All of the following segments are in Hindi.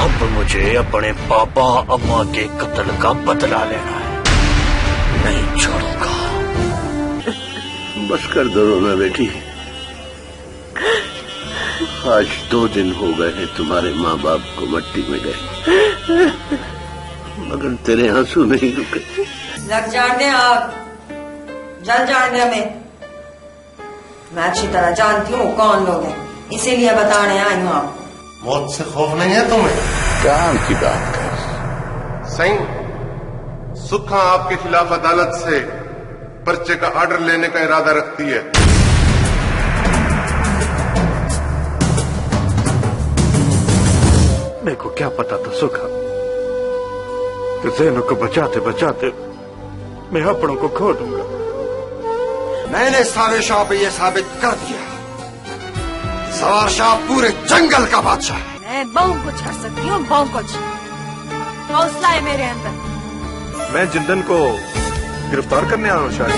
अब मुझे अपने पापा अम्मा के कत्ल का बदला लेना है, नहीं छोड़ूंगा। बस कर दो रोना बेटी। आज 2 दिन हो गए हैं तुम्हारे माँ बाप को मट्टी में गए, मगर तेरे आंसू नहीं रुके। लग जाने आग, जल जाने हमें। मैं अच्छी तरह जानती हूँ कौन लोग हैं, इसीलिए बताने आई हूँ आपको। मौत से खौफ नहीं है तुम्हें? काम की बात कर। सही सुखा आपके खिलाफ अदालत से पर्चे का ऑर्डर लेने का इरादा रखती है। मेरे को क्या पता था सुखा कि जैनब को बचाते बचाते मैं अपनों को खो दूंगा। मैंने सारे शाह पे ये साबित कर दिया, सवार शाह पूरे जंगल का बादशाह है। मैं बहुत कुछ कर सकती हूँ, बहुत कुछ। हौसला है मेरे अंदर। मैं जिंदन को गिरफ्तार करने आ रहा हूँ शायद।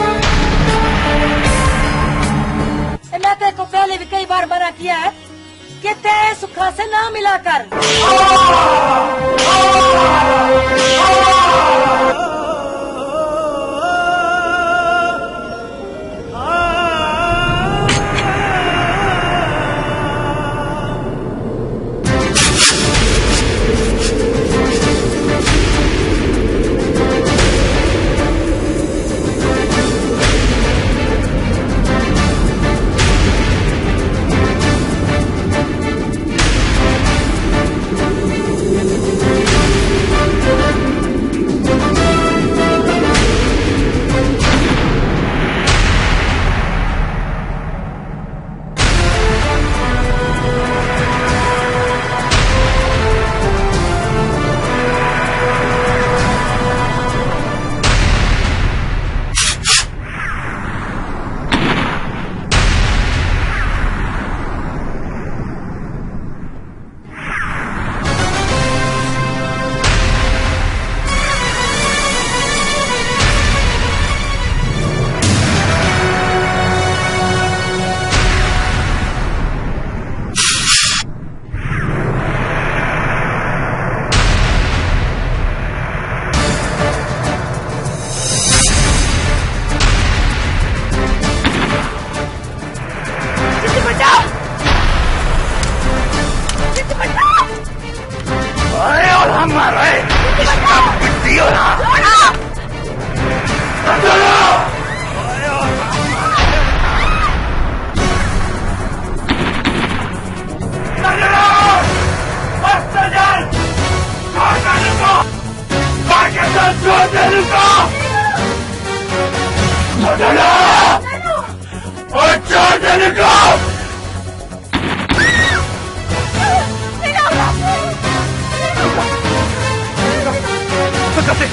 मैं तेरे को पहले भी कई बार मना किया है कि तेरे सुखा से ना मिला कर।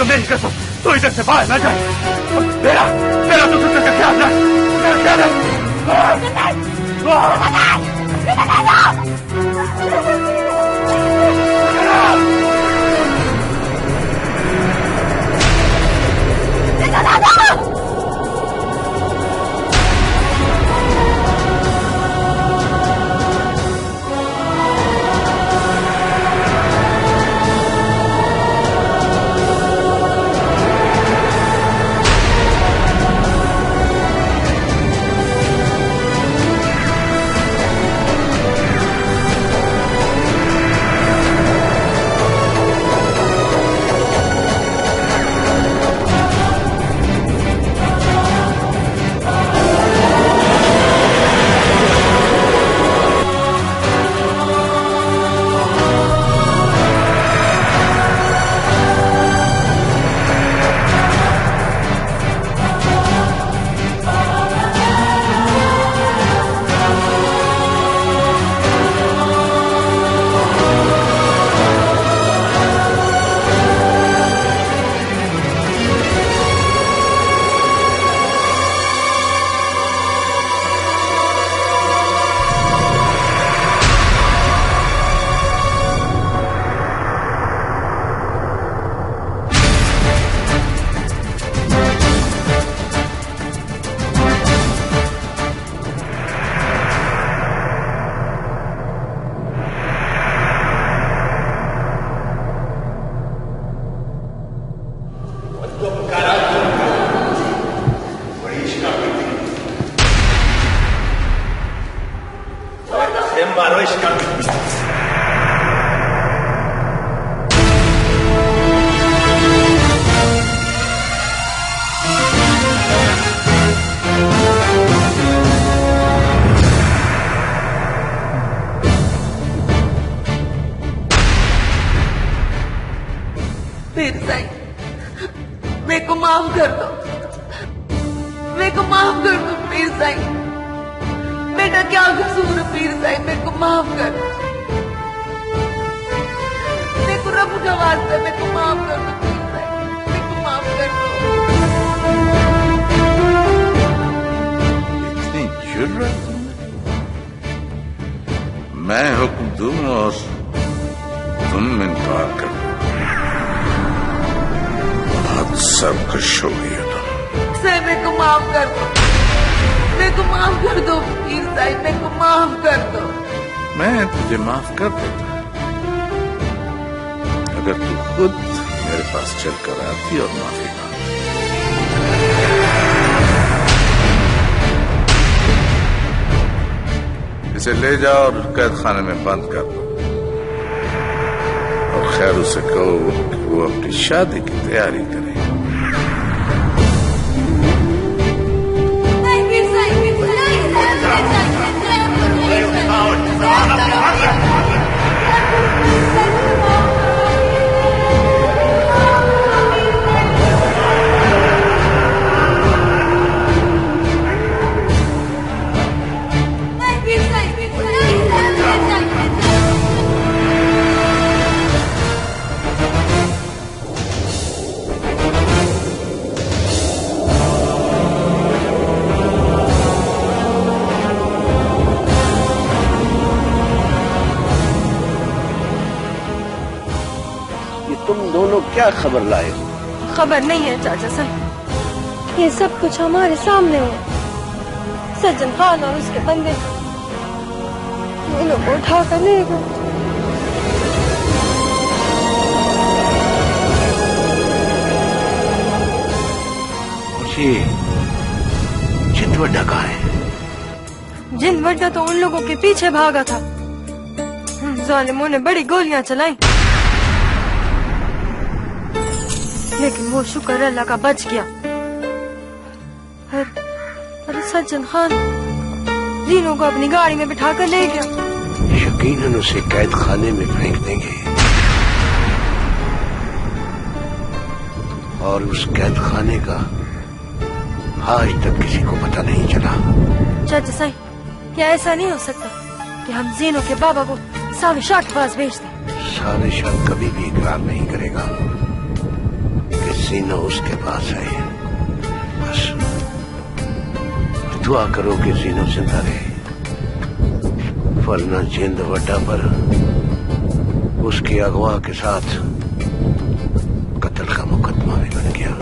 मेरी कसम तो इधर से बाहर न जाए। मेरा तो सुखा का ख्याल रख। पीर साईं, मेरे को माफ कर दो, मेरे को माफ कर दो पीर साईं। बेटा क्या कसूर है पीर साईं, मेरे को माफ कर दो, मेरे को रब का वास्ता, मेरे को माफ कर दो पीर साईं, मेरे को माफ कर दो। इतनी जुर्रत मैं हुक्म दूं और तुम इनकार कर दो, बहुत सर्कश हो गई हो तुम। मेरे को माफ कर दो, मेरे को माफ कर दो पीर साईं, मेरे को माफ कर दो। मैं तुझे माफ कर देता अगर तू खुद मेरे पास चलकर आती और माफी मांगती। इसे ले जाओ और कैद खाने में बंद कर दो और खैर उसे कहो कि वो अपनी शादी की तैयारी करे। तुम दोनों क्या खबर लाए हो? खबर नहीं है चाचा साहब, ये सब कुछ हमारे सामने है। सज्जन खान और उसके बंदे को उठा कर ले गए। जिनवड्डा कहाँ है? जिनवड्डा तो उन लोगों के पीछे भागा था, जालिमों ने बड़ी गोलियां चलाई, लेकिन वो शुक्र अल्लाह का बच गया। अरे सज्जन खान जीनों को अपनी गाड़ी में बिठा कर ले गया। यकीनन उसे कैद खाने में फेंक देंगे और उस कैद खाने का आज तक किसी को पता नहीं चला। चाचा साईं, क्या ऐसा नहीं हो सकता कि हम जीनों के बाबा को सावे शाह के पास भेज दें? सावे शाह कभी भी इकरार नहीं करेगा कि जीना उसके पास है। बस दुआ करो कि जीनो जिंदा रहे, वरना जिंदवड्डा पर उसके अगवा के साथ कत्ल का मुकदमा भी बन गया।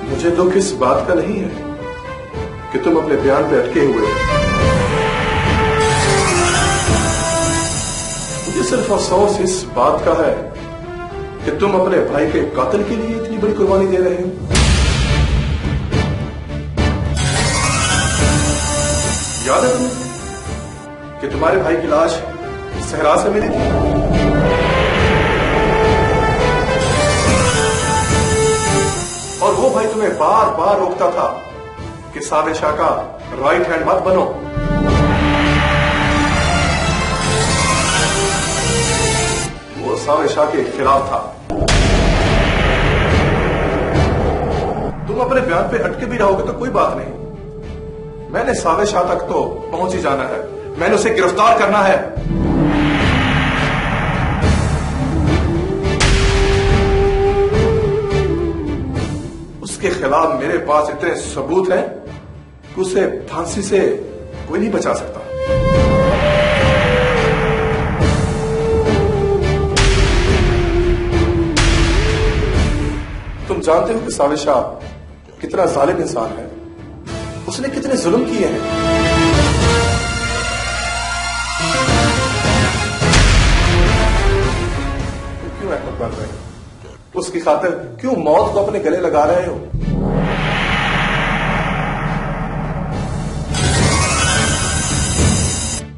मुझे दुख इस बात का नहीं है कि तुम अपने बयान पे अटके हुए हो। मुझे सिर्फ अफसोस इस बात का है कि तुम अपने भाई के कातिल के लिए इतनी बड़ी कुर्बानी दे रहे हो। याद है तुम्हें कि तुम्हारे भाई की लाश सहरा से मिली थी? और वो भाई तुम्हें बार बार रोकता था कि सावे शाह का राइट हैंड मत बनो। वो सावे शाह के खिलाफ था। तुम अपने बयान पे अटके भी रहोगे तो कोई बात नहीं, मैंने सावे शाह तक तो पहुंच ही जाना है, मैंने उसे गिरफ्तार करना है। उसके खिलाफ मेरे पास इतने सबूत हैं कि उसे फांसी से कोई नहीं बचा सकता। जानते हो कि सावेद शाह कितना जालिम इंसान है, उसने कितने जुल्म किए हैं। क्यों अहमद बन रहे हो? उसकी खातिर क्यों मौत को अपने गले लगा रहे हो?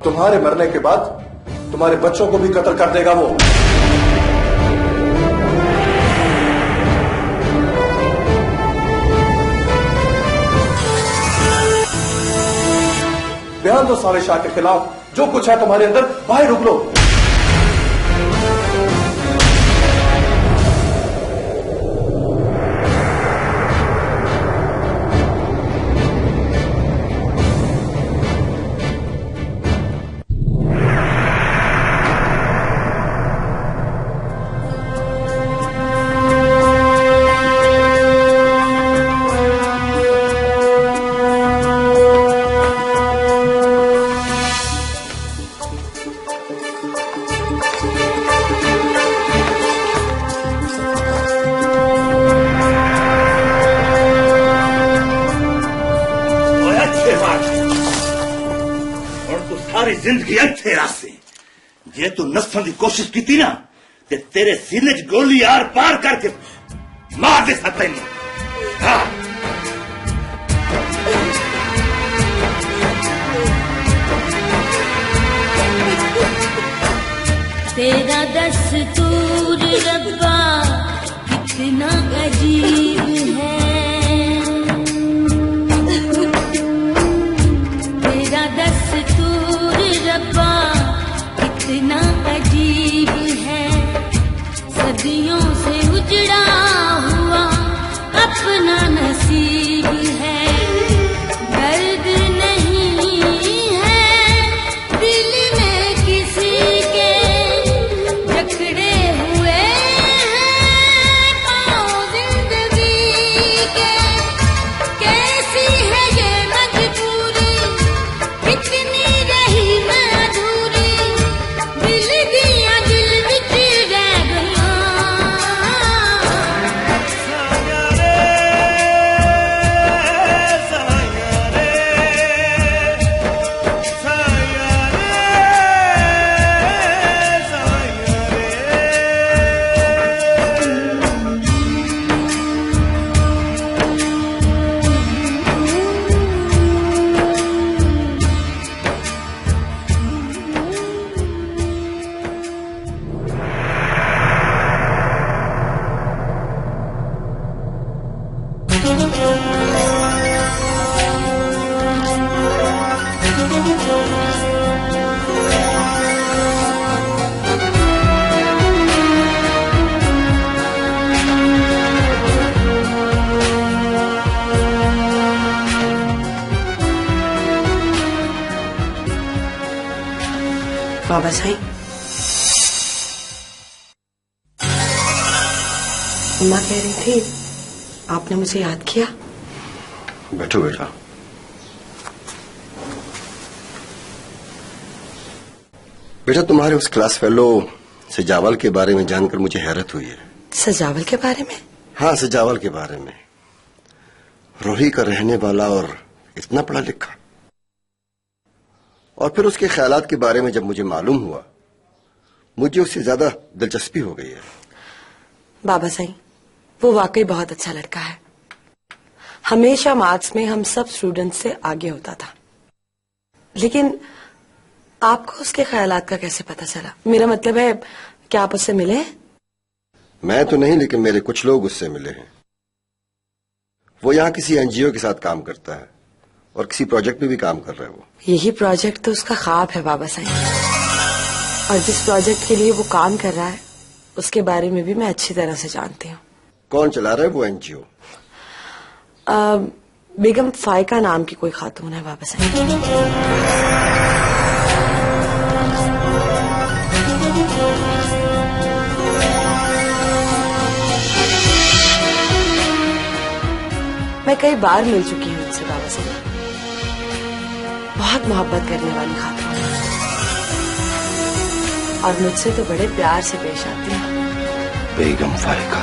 तुम्हारे मरने के बाद तुम्हारे बच्चों को भी कत्ल कर देगा वो। बयान दो सावेद शाह के खिलाफ, जो कुछ है तुम्हारे अंदर बाहर रुक लो। जिंदगी अच्छे रास्ते जे तू नसन की कोशिश की थी ना ते तेरे सीने च गोली आर पार करके मार दे सकते नहीं। हाँ। तेरा दस्तूर रब्बा कितना अजीब है, तेरा दस्तूर रब्बा कितना अजीब है, सदियों से उजड़ा हुआ अपना नसीब है, दर्द नहीं है दिल में किसी के, जकड़े हुए हैं पाँव जिंदगी के, कैसी है ये मजबूरी कितनी रही मैं अधूरी, दिल दिया दिल विच रह गया। बाबा साईं, अम्मा कह रही थी आपने मुझे याद किया। बैठो बेटा। बेटा, तुम्हारे उस क्लास फेलो सजावल के बारे में जानकर मुझे हैरत हुई है। सजावल के बारे में? हाँ, सजावल के बारे में। रोही का रहने वाला और इतना पढ़ा लिखा। और फिर उसके ख्यालात के बारे में जब मुझे मालूम हुआ, मुझे उससे ज्यादा दिलचस्पी हो गई है। बाबा साईं, वो वाकई बहुत अच्छा लड़का है। हमेशा मार्क्स में हम सब स्टूडेंट से आगे होता था। लेकिन आपको उसके ख्यालात का कैसे पता चला? मेरा मतलब है, क्या आप उससे मिले? मैं तो नहीं, लेकिन मेरे कुछ लोग उससे मिले हैं। वो यहाँ किसी एनजीओ के साथ काम करता है और किसी प्रोजेक्ट में भी काम कर रहा है। वो यही प्रोजेक्ट तो उसका ख्वाब है बाबा साईं। और जिस प्रोजेक्ट के लिए वो काम कर रहा है उसके बारे में भी मैं अच्छी तरह से जानती हूँ। कौन चला रहा है वो एनजीओ? बेगम फायका नाम की कोई खातून है बाबा साईं। मैं कई बार मिल चुकी हूँ उनसे बाबा साईं। बहुत मोहब्बत करने वाली खातून है और मुझसे तो बड़े प्यार से पेश आती है। बेगम फायका।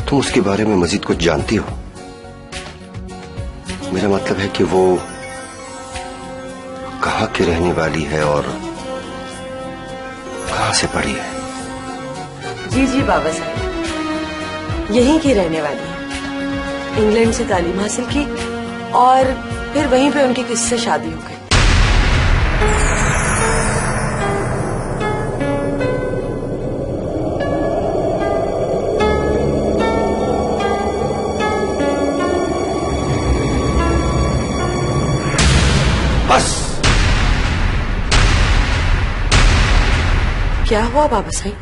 तुम उसके बारे में मजीद कुछ जानती हो? मेरा मतलब है कि वो कहाँ की रहने वाली है और कहाँ से पढ़ी है? जी बाबा साहब, यहीं की रहने वाली है। इंग्लैंड से तालीम हासिल की और फिर वहीं पे उनकी किससे शादी हो गई। बस। क्या हुआ बाबा साईं?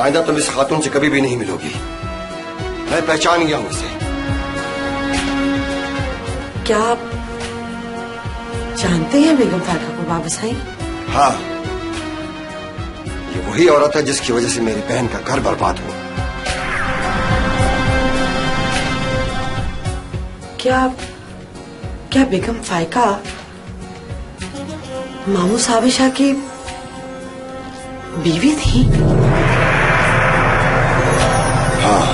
आइंदा तुम इस खातून से कभी भी नहीं मिलोगी। मैं पहचान गया हूं इसे। क्या आप जानते हैं बेगम फायका को बाबा साईं? हाँ, ये वही औरत है जिसकी वजह से मेरी बहन का घर बर्बाद हुआ। क्या बेगम फायका मामू साबिर शाह की बीवी थी? हाँ।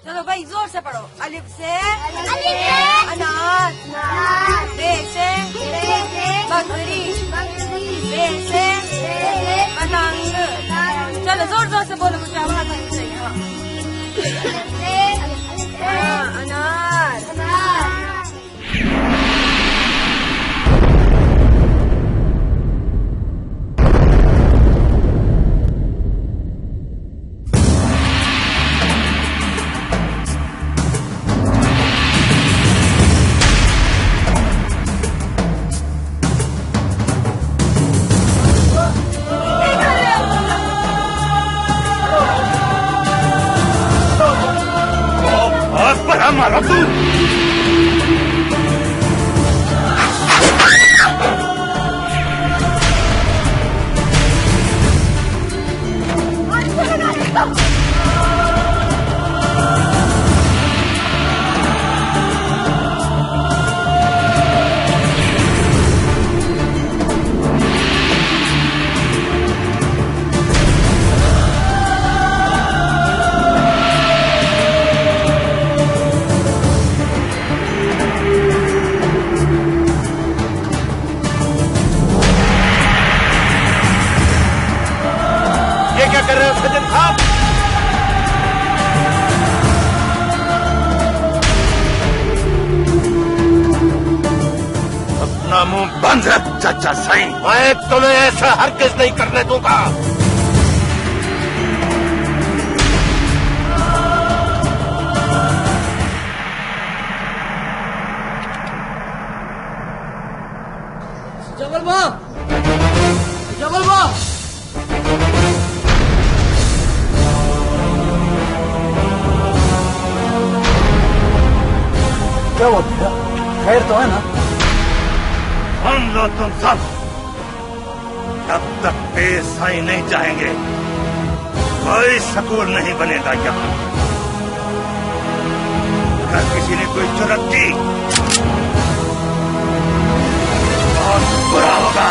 चलो भाई जोर से पढ़ो। अलिफ से अनार, बे से बकरी, बे से पतंग। चलो जोर जोर से बोलो, मुझे आवाज आनी चाहिए। हाँ, अनार। मारा तू। क्या कर रहे हो सज्जन साहब? अपना मुंह बंद रख चाचा साईं। मैं तुम्हें ऐसा हरगिज़ नहीं करने दूंगा। जबल माँ, जबल माँ। क्या हुआ भैया? खैर तो है ना? सुन लो तुम सब, जब तक साईं नहीं जाएंगे कोई स्कूल नहीं बनेगा यहाँ। अगर किसी ने कोई जुर्रत की बहुत बुरा होगा।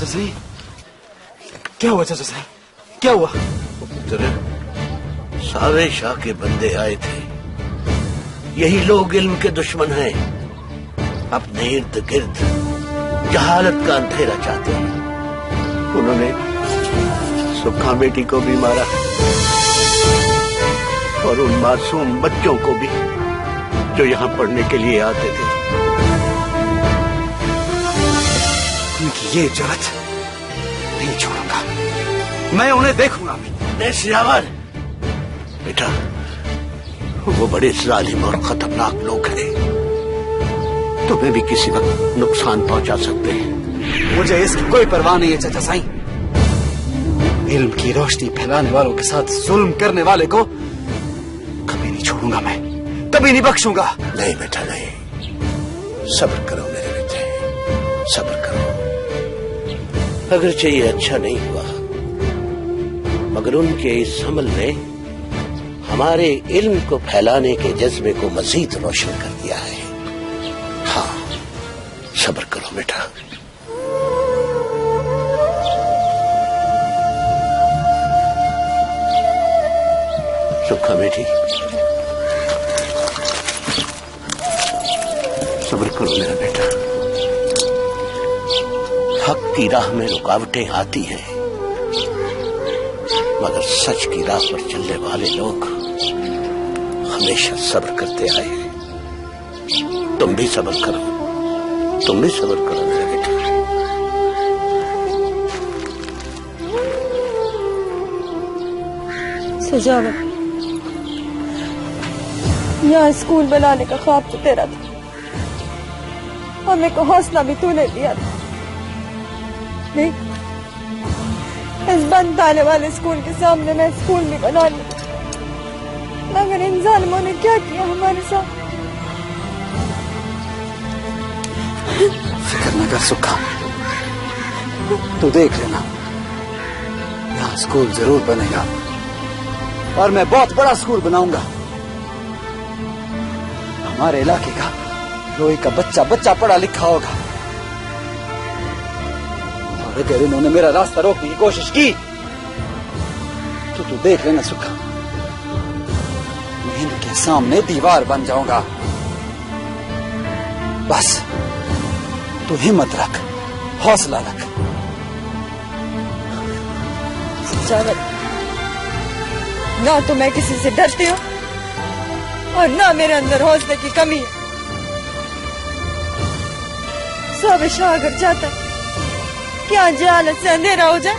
चाचा सही क्या हुआ? चाचा सही क्या हुआ? तेरे सावे शाह के बंदे आए थे। यही लोग इल्म के दुश्मन हैं। अपने इर्द गिर्द जहालत का अंधेरा चाहते हैं। उन्होंने सुखा बेटी को भी मारा और उन मासूम बच्चों को भी जो यहाँ पढ़ने के लिए आते थे। उनकी ये जरूरत नहीं छोड़ूंगा। मैं उन्हें देखूंगा। सियावर बेटा, वो बड़े जालिम और खतरनाक लोग हैं। तुम्हें भी किसी वक्त नुकसान पहुंचा सकते हैं। मुझे इसकी कोई परवाह नहीं है चाचा साईं। इल्म की रोशनी फैलाने वालों के साथ जुल्म करने वाले को कभी नहीं छोड़ूंगा। मैं कभी नहीं बख्शूंगा। नहीं बेटा नहीं, सब्र करो मेरे बेटे, सब्र करो। अगरचे ये अच्छा नहीं हुआ, मगर उनके इस अमल ने हमारे इल्म को फैलाने के जज्बे को मजीद रोशन कर दिया है। हाँ, सब्र करो बेटा। सुखा बेटी, सब्र करो मेरा बेटा। हक की राह में रुकावटें आती हैं, मगर सच की राह पर चलने वाले लोग हमेशा सब्र करते आए हैं। तुम भी सब्र करो, तुम भी सब्र करो मेरा बेटा। सजावट, यहाँ स्कूल बनाने का ख्वाब तो तेरा था और मेरे को हौसला भी तूने दिया था। नहीं, इस बंद आने वाले स्कूल के सामने मैं स्कूल भी बना लूं, मगर इन जालिमों ने क्या किया हमारे साथ? फिक्र न कर सुखा, तू देख लेना, यहाँ स्कूल जरूर बनेगा और मैं बहुत बड़ा स्कूल बनाऊंगा। हमारे इलाके का रोई का बच्चा बच्चा पढ़ा लिखा होगा। और अगर इन्होंने मेरा रास्ता रोकने की कोशिश की तो तू देख लेना सुखा, मैं इनके सामने दीवार बन जाऊंगा। बस तू हिम्मत रख, हौसला रख। ना तो मैं किसी से डरती हूँ और ना मेरे अंदर हौसले की कमी है। साबिशा अगर चाहता क्या जहालत से अंधेरा हो जाए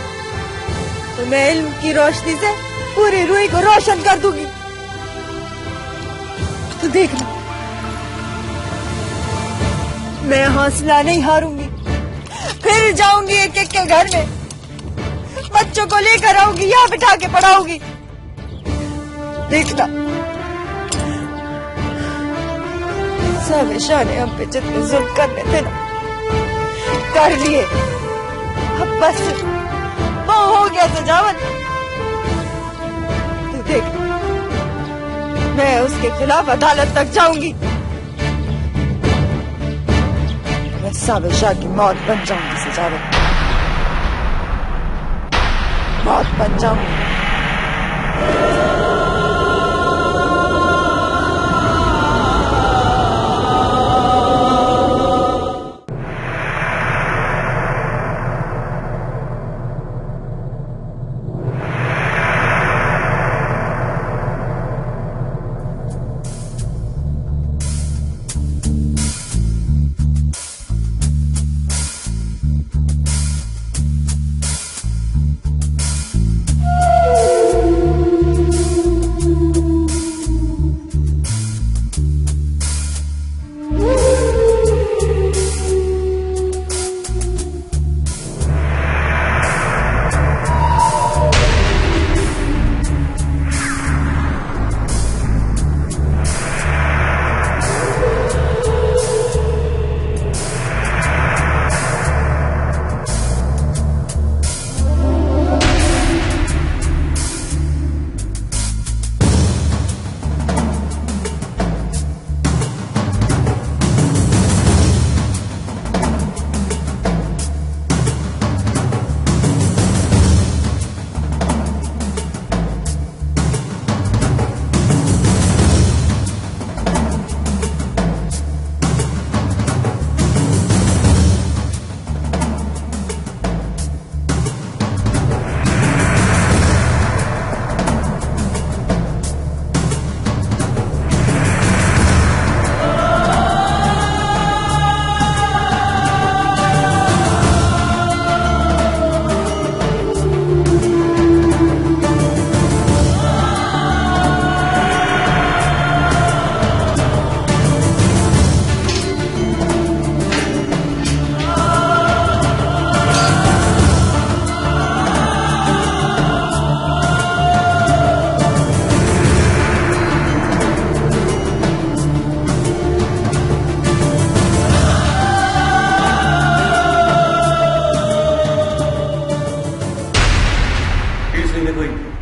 तो मैं इल्म की रोशनी से पूरी रूई को रोशन कर दूंगी। तो देखना, मैं हौसला नहीं हारूंगी। फिर जाऊंगी एक एक के घर में, बच्चों को लेकर आऊंगी, यहाँ बिठा के पढ़ाऊंगी। देखना, साबिशा ने हम पे जितने जुल्म करने थे ना, कर लिए। अब बस वो हो गया सजावट। तू देख, मैं उसके खिलाफ अदालत तक जाऊंगी। मैं साबिशा की मौत बन जाऊंगी सजावट, मौत बन जाऊंगी।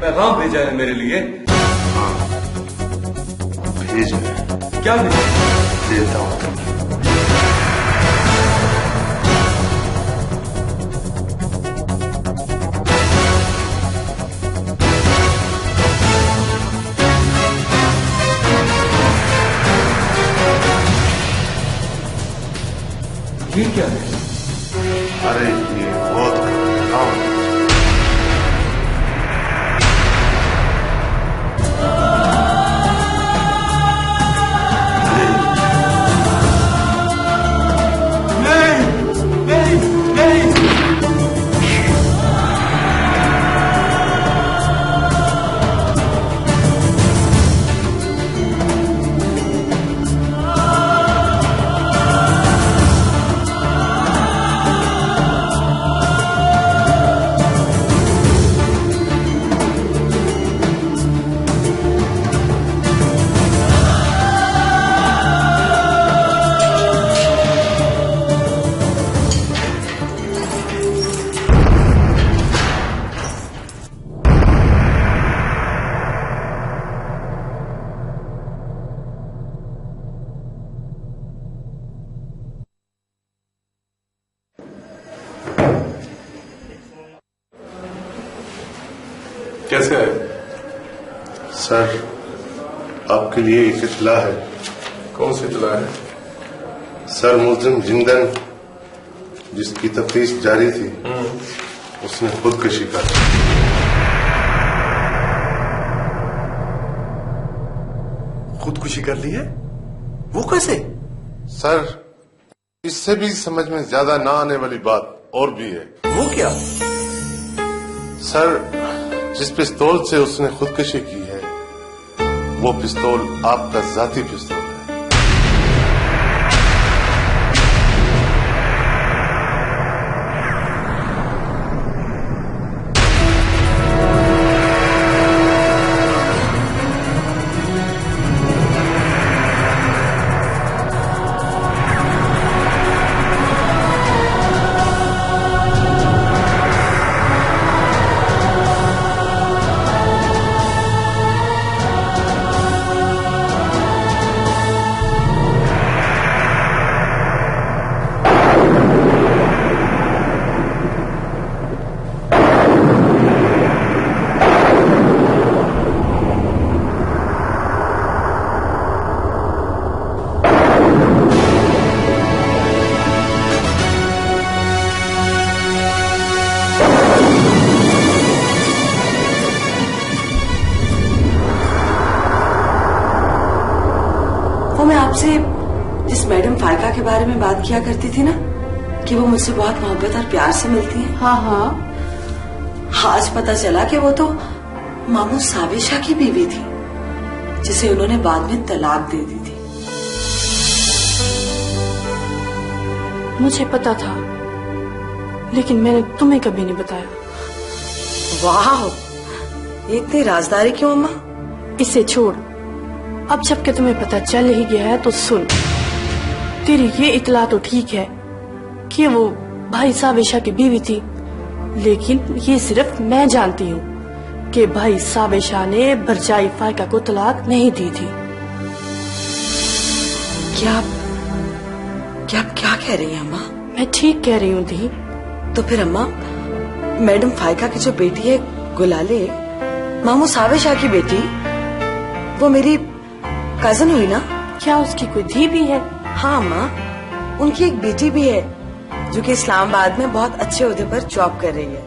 पैगाम भेजा है मेरे लिए। भेज क्या भेजा? देता हूं तुम्हें। ये क्या है? अरे ये बहुत खतरनाक है। कैसे है? सर, आपके लिए एक इत्तला है। कौन सी इत्तला है? सर, मुलजिम जिंदन जिसकी तफ्तीश जारी थी, उसने खुदकुशी कर ली। खुदकुशी कर ली है? वो कैसे? सर, इससे भी समझ में ज्यादा ना आने वाली बात और भी है। वो क्या? सर, जिस पिस्तौल से उसने खुदकुशी की है, वो पिस्तौल आपका जाती पिस्तौल है। जिस मैडम फायका के बारे में बात किया करती थी ना कि वो मुझसे बहुत मोहब्बत और प्यार से मिलती है। हाँ हाँ। आज पता चला कि वो तो मामू सावेशा की बीवी थी, जिसे उन्होंने बाद में तलाक दे दी थी। मुझे पता था, लेकिन मैंने तुम्हें कभी नहीं बताया। वाह, ये इतनी राजदारी क्यों अम्मा? इसे छोड़, अब जबकि तुम्हें पता चल ही गया है तो सुन। तेरी ये इतला तो ठीक है कि वो भाई सावेशा की बीवी थी, लेकिन ये सिर्फ मैं जानती हूँ कि भाई सावेशा ने भरजाई फायका को तलाक नहीं दी थी। क्या क्या कह रही है अम्मा? मैं ठीक कह रही हूँ दी। तो फिर अम्मा, मैडम फायका की जो बेटी है गुलाले, मामू सावेशा की बेटी, वो मेरी कजन हुई ना? क्या उसकी कोई धी भी है? हाँ अम्मा, उनकी एक बेटी भी है जो कि इस्लामाबाद में बहुत अच्छे ओहदे पर जॉब कर रही है।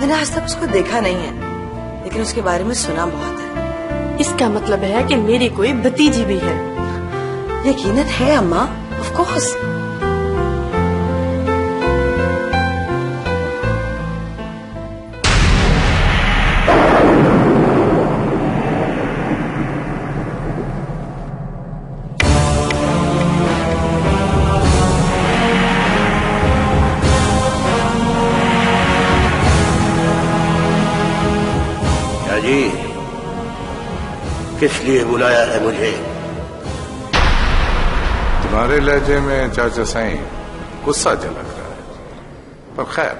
मैंने आज तक उसको देखा नहीं है, लेकिन उसके बारे में सुना बहुत है। इसका मतलब है कि मेरी कोई भतीजी भी है? यकीनन है अम्मा, ऑफ कोर्स। किस लिए बुलाया है मुझे? तुम्हारे लहजे में चाचा साईं गुस्सा झलक रहा है, पर खैर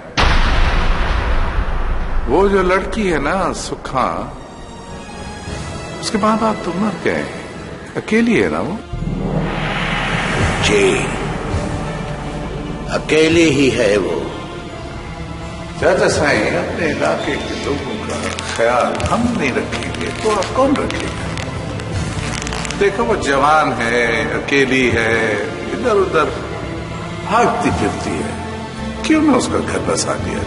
वो जो लड़की है ना सुखा, उसके माँ बाप तो मर गए, अकेली है ना वो? जी, अकेली ही है वो। चाचा साईं, अपने इलाके के लोगों का ख्याल हम नहीं रखेंगे तो आप कौन रखेगा? देखो वो जवान है, अकेली है, इधर उधर भागती फिरती है, क्यों ना उसका घर बसा दिया?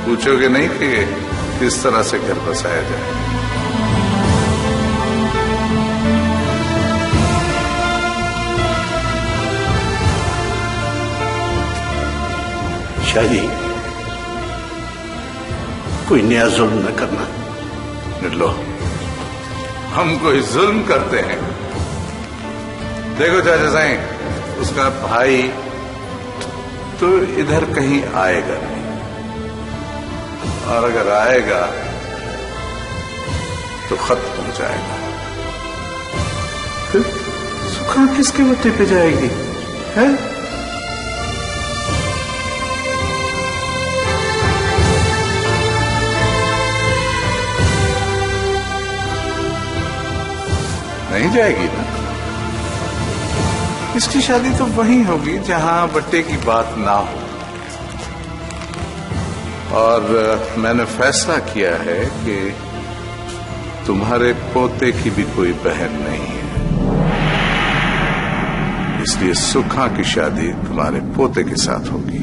पूछोगे नहीं कि किस तरह से घर बसाया जाए? शाही, कोई नया जुल्म न करना। लो, हम कोई जुल्म करते हैं? देखो चाचा साईं, उसका भाई तो इधर कहीं आएगा नहीं, और अगर आएगा तो खत पहुंचाएगा। फिर सुखा किसके बत्ते पे जाएगी है? नहीं जाएगी ना। इसकी शादी तो वहीं होगी जहां बट्टे की बात ना हो। और मैंने फैसला किया है कि तुम्हारे पोते की भी कोई बहन नहीं है, इसलिए सुखा की शादी तुम्हारे पोते के साथ होगी।